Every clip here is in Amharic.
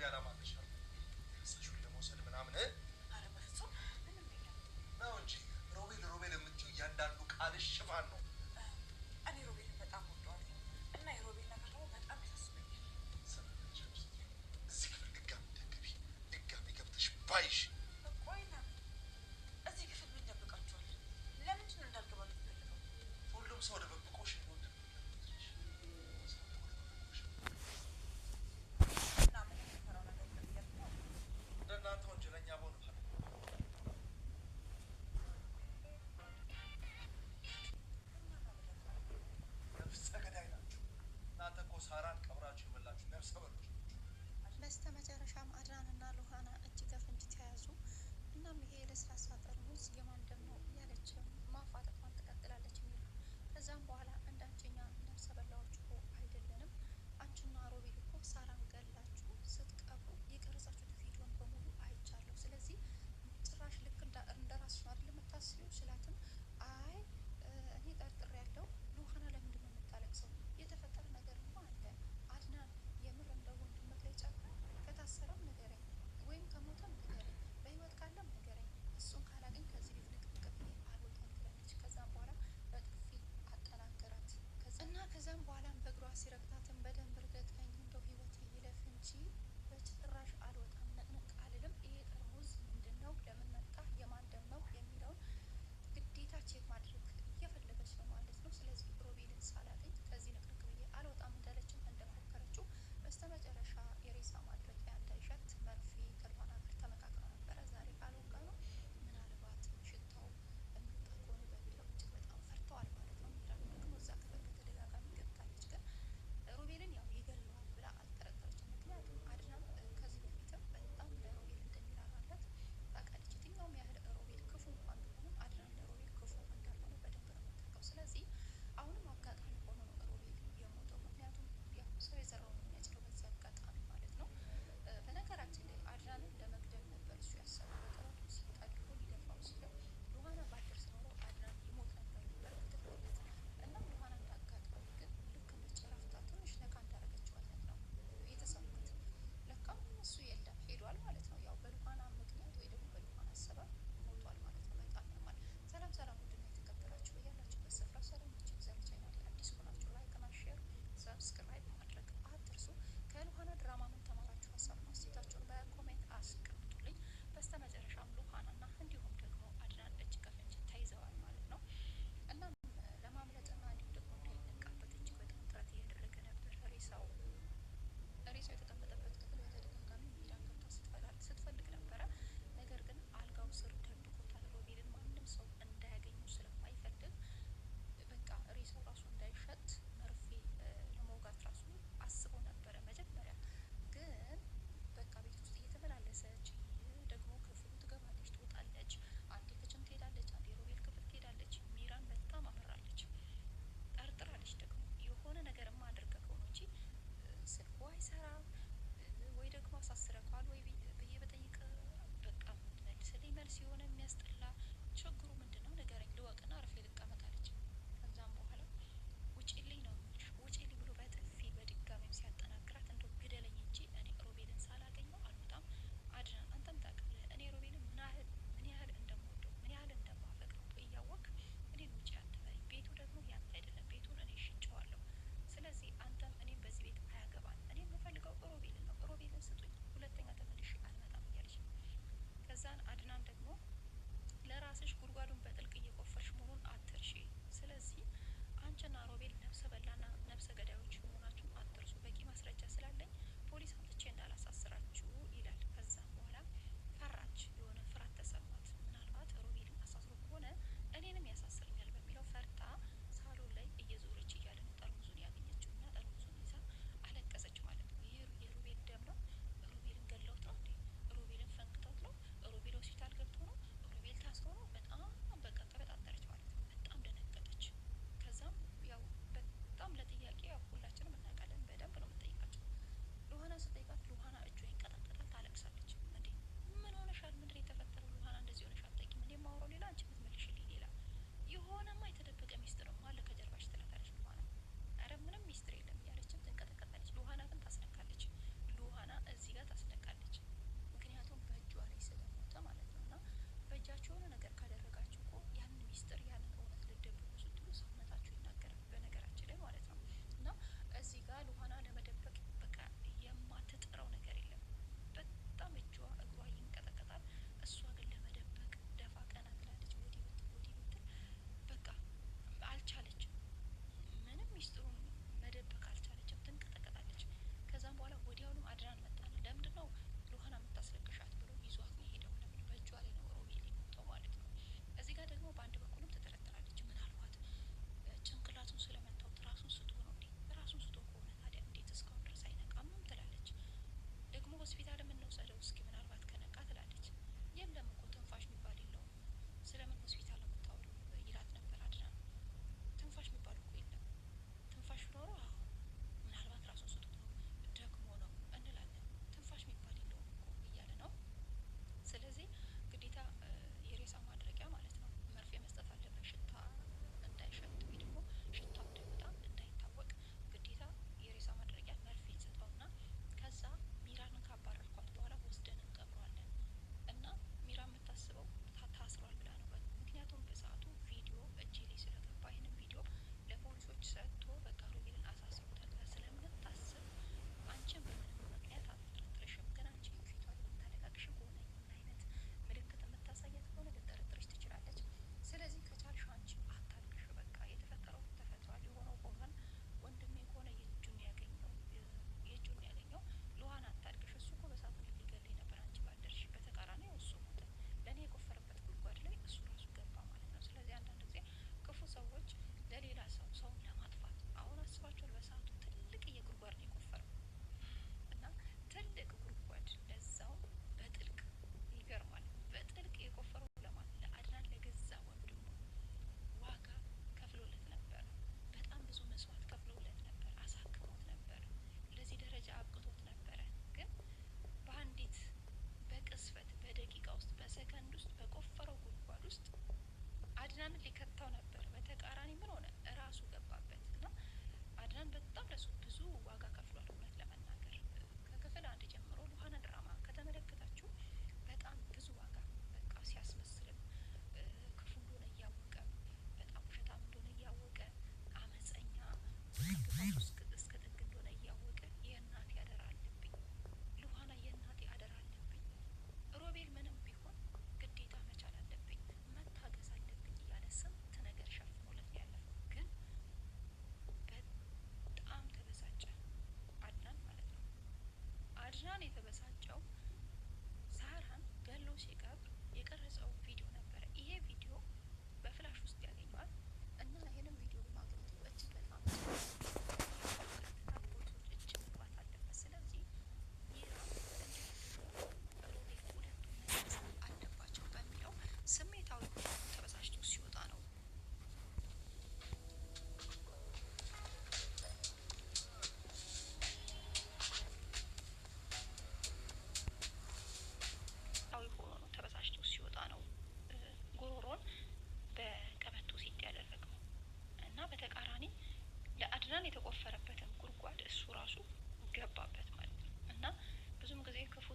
የምታስቢ ዓላማ አለሽ አይደል? እሱን ለመውሰድ ምናምን ኧረ በፍጹም ምንም የለም ነው እንጂ ሮቤል የምትይው እያንዳንዱ ቃልሽ ሽፋን ነው። እኔ ሮቤልን በጣም ወደዋለሁ እና የሮቤል ነገር ደግሞ በጣም ያሳስበኛል። እዚህ ክፍል ድጋሚ ገብተሽ ባይሽ ቆይ ለምን እዚህ ክፍል ምን ደብቃችኋል? ለምንድን ነው እንዳልገባ የምትፈልገው? ሁሉም ሰው ደብቆሽ ነው እና ምን የምትፈራው ነገር የለም ነው? እንደናንተ ወንጀለኛ በሆነ ሳራን ቀብራችሁ የበላችሁ ነፍሰ በሎች ናችሁ። በስተመጨረሻም አድናንና ሉሃና እጅ ከፍንጅ ተያዙ። እናም ይሄ ለስላሳ ጠርሙስ የማን ደም ነው እያለች ማፋጠጧን ትቀጥላለች የሚሉ ከዛም በኋላ እንዳንቺኛ ነፍሰ በላዎች እኮ አይደለንም፣ አንቺና ሮቤል እኮ ሳራን ገላችሁ ስትቀብሩ የቀረጻችሁት ቪዲዮን በሙሉ አይቻለሁ። ስለዚህ ጭራሽ ልክ እንደ ራስሽ ነው አይደል የምታስቢው ስላትም አይ እኔ ጠርጥሬ ያለው ሉሃና ለምንድን ነው የምታለቅሰው? የተፈጠረ ነገር አለ አድናን የምር እንደ ወንድምህ ላይ ጨክና ከታሰረም ንገረኝ ወይም ከሞተም ንገረኝ፣ በህይወት ካለም ንገረኝ፣ እሱን ካላገኝ ከዚህ ቤት ንቅንቅ ብዬ አልወጣም ትላለች። ከዛም በኋላ በጥፊ አጠናገራት እና ከዛም በኋላም በእግሯ ሲረግጣትን በደንብ እርገጠኝ እንደው ህይወት ይለፍ እንጂ በጭራሽ አልወጣም፣ ንቅንቅ አልልም። ይሄ ጠርሙዝ ምንድን ነው? ለምን መጣ? የማን ደም ነው የሚለውን ግዴታ ቼክ ማድረግ እየፈለገች ነው ማለት ነው። ስለዚህ ሮቤልን ሳላገኝ ከዚህ ንቅንቅ ብዬ አልወጣም እንዳለችም እንደሞከረችው በስተመጨረሻ የሬሳ ማድረቂያ እንዳይሸት መርፌ ከሉሃና ጋር ተመካክረው ነበረ። ዛሬ ካልወጋ ነው ምናልባት ሽታው የሚወጣ ከሆነ በሚለው እጅግ በጣም ፈርተዋል ማለት ነው። ሚራል ደግሞ እዛ ክፍል በተደጋጋሚ ገብታለች፣ ግን ሮቤልን ያው ይገለዋል ብላ አልጠረጠረችም። ምክንያቱም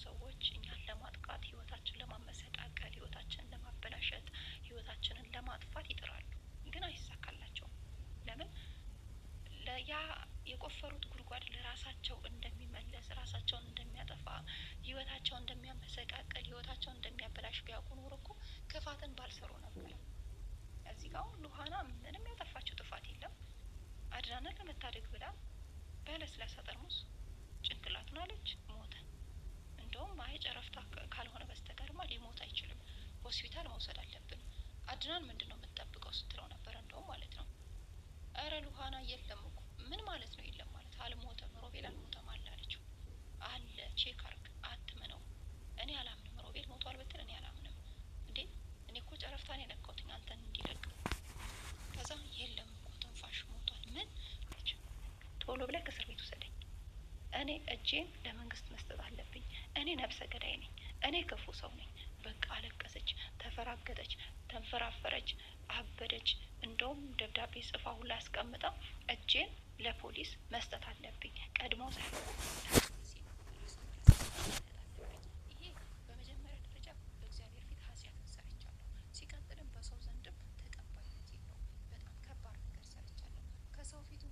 ሰዎች እኛን ለማጥቃት፣ ህይወታችን ለማመሰቃቀል፣ ህይወታችንን ለማበላሸት፣ ህይወታችንን ለማጥፋት ይጥራሉ። ግን አይሳካላቸውም። ለምን? ያ የቆፈሩት ጉድጓድ ለራሳቸው እንደሚመለስ፣ ራሳቸውን እንደሚያጠፋ፣ ህይወታቸውን እንደሚያመሰቃቀል፣ ህይወታቸውን እንደሚያበላሽ ቢያውቁ ኖሮ እኮ ክፋትን ባልሰሩ ነበር። እዚህ ጋር ሉሃና ምንም ያጠፋችው ጥፋት የለም። አድናንን ለመታደግ ብላ በለስላሳ ጠርሙስ ጭንቅላቱን አለች፣ ሞተ። እንደውም አይ ጨረፍታ ካልሆነ በስተቀርማ ሊሞት አይችልም፣ ሆስፒታል መውሰድ አለብን። አድናን ምንድን ነው የምትጠብቀው ስትለው ነበር። እንደውም ማለት ነው እረ ሉሃና የለም እኮ ምን ማለት ነው? የለም ማለት አልሞተም፣ ሮቤል አልሞተም አለ አለችው። አለ ቼክ አርግ፣ አትመነው። እኔ አላምንም፣ ሮቤል ሞቷል ብትል እኔ አላምንም። እንዴ እኔ እኮ ጨረፍታን የነካሁትኝ አንተን እንዲለቅ። ከዛ የለም እኮ ትንፋሽ ሞቷል። ምን አለችው? ቶሎ ብለህ ከእስር ቤት ውሰደኝ፣ እኔ እጄን ለመንግስት መስጠት አለብኝ። እኔ ነፍሰ ገዳይ ነኝ፣ እኔ ክፉ ሰው ነኝ። በቃ አለቀሰች፣ ተፈራገጠች፣ ተንፈራፈረች፣ አበደች። እንደውም ደብዳቤ ጽፋ ሁላ አስቀምጣ እጄን ለፖሊስ መስጠት አለብኝ ቀድሞ ሳይሆን ይሄ በመጀመሪያ ደረጃ በእግዚአብሔር ፊት ኃጢአትን ሰርቻለሁ። ሲቀጥልም በሰው ዘንድም ተቀባይነት የለውም። በጣም ከባድ ነገር ሰርቻለሁ። ከሰው ፊት